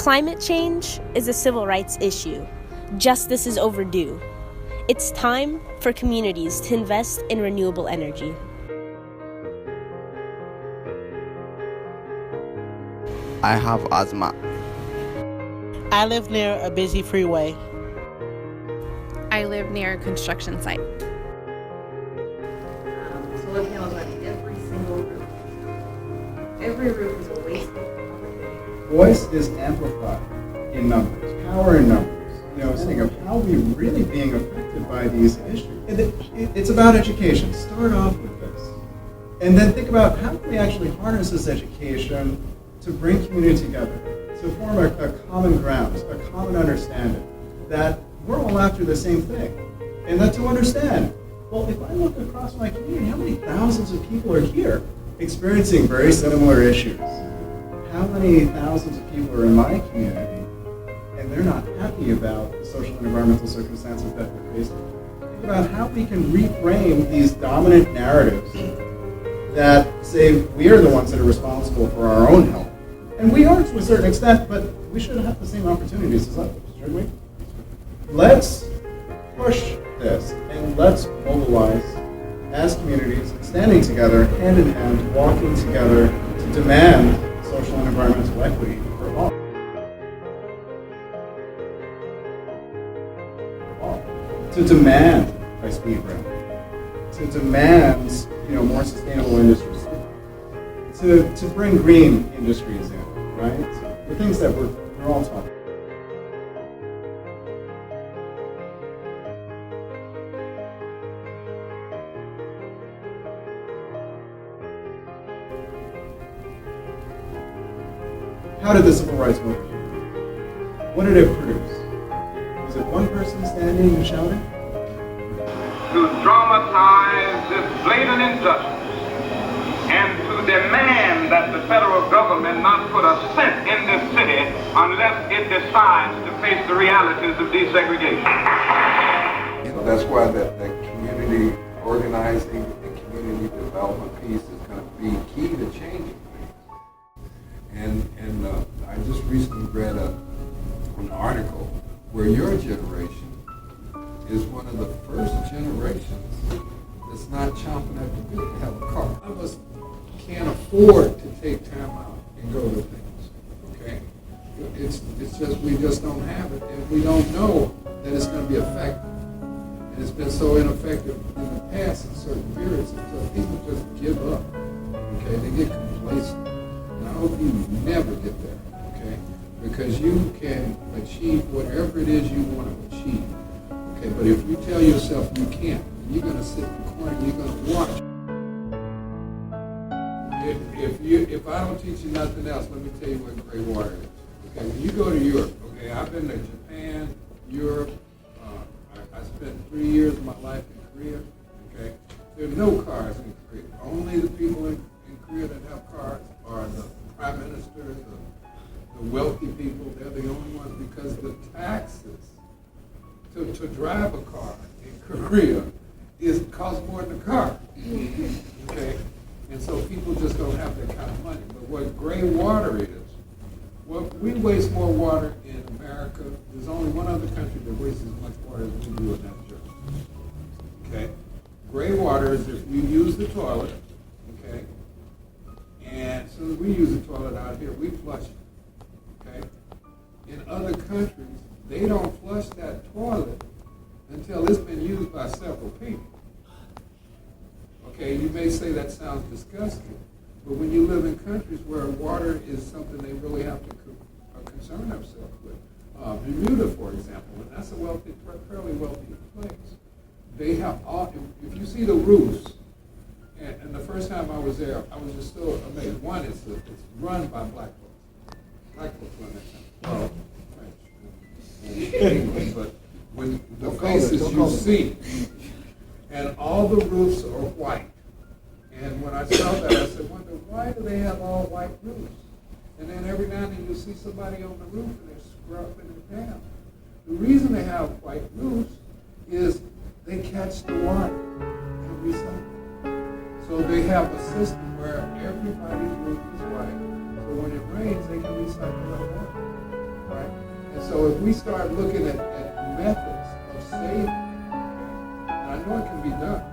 Climate change is a civil rights issue. Justice is overdue. It's time for communities to invest in renewable energy. I have asthma. I live near a busy freeway. I live near a construction site. Solar panels on every single roof. Every roof is a waste of opportunity. Voice is amplified in numbers, power in numbers. Saying of how we're really being affected by these issues. It's about education. Start off with this. And then think about how can we actually harness this education to bring community together, to form a common ground, a common understanding that we're all after the same thing. And that to understand, well, if I look across my community, how many thousands of people are here experiencing very similar issues? How many thousands of people are in my community and they're not happy about the social and environmental circumstances that they're facing? Think about how we can reframe these dominant narratives that say we are the ones that are responsible for our own health. And we are to a certain extent, but we should have the same opportunities as others, shouldn't we? Let's push this and let's mobilize as communities, standing together, hand in hand, walking together to demand social and environmental equity for all. To demand high-speed rail, to demand more sustainable industries, to bring green industries in, right? The things that we're all talking about. How did the civil rights movement? What did it produce? Was it one person standing and shouting? To dramatize this blatant injustice and to demand that the federal government not put a cent in this city unless it decides to face the realities of desegregation. So that's why that community organizing and community development piece is going to be key to changing things. And I just recently read an article where your generation is one of the first generations that's not chomping at the bit to have a car. None of us can't afford to take time out and go to things, okay? It's just, we just don't have it, and we don't know that it's going to be effective. And it's been so ineffective in the past in certain periods until people just give up, okay? They get complacent. And I hope you never get there, okay? Because you can achieve whatever it is you want to achieve. Okay, but if you tell yourself you can't, you're going to sit in the corner and you're going to watch. If I don't teach you nothing else, let me tell you what gray water is. Okay, when you go to Europe, okay, I've been to Japan, Europe. I spent 3 years of my life in Korea. Okay, there are no cars in Korea. Only the people in Korea that have cars are the prime ministers, the wealthy people. They're the only ones because the taxes to drive a car in Korea costs more than a car. Okay? And so people just don't have that kind of money. But what gray water is, we waste more water in America. There's only one other country that wastes as much water as we do, and that's Germany. Okay? Gray water is if you use the toilet, okay? And as soon as we use the toilet out here, we flush it. Okay? In other countries, they don't flush that toilet until it's been used by several people. Okay, you may say that sounds disgusting, but when you live in countries where water is something they really have to concern themselves with, Bermuda, for example, and that's a fairly wealthy place. They have all, if you see the roofs, and the first time I was there, I was just so amazed. One, it's run by black folks. Black folks run that kind of English, but when the faces you see, and all the roofs are white. And when I saw that, I said, why do they have all white roofs? And then every now and then you see somebody on the roof and they're scrubbing it down. The reason they have white roofs is they catch the water and recycle. So they have a system where everybody's roof is white. So when it rains, they can recycle that water. so if we start looking at methods of saving, and I know it can be done,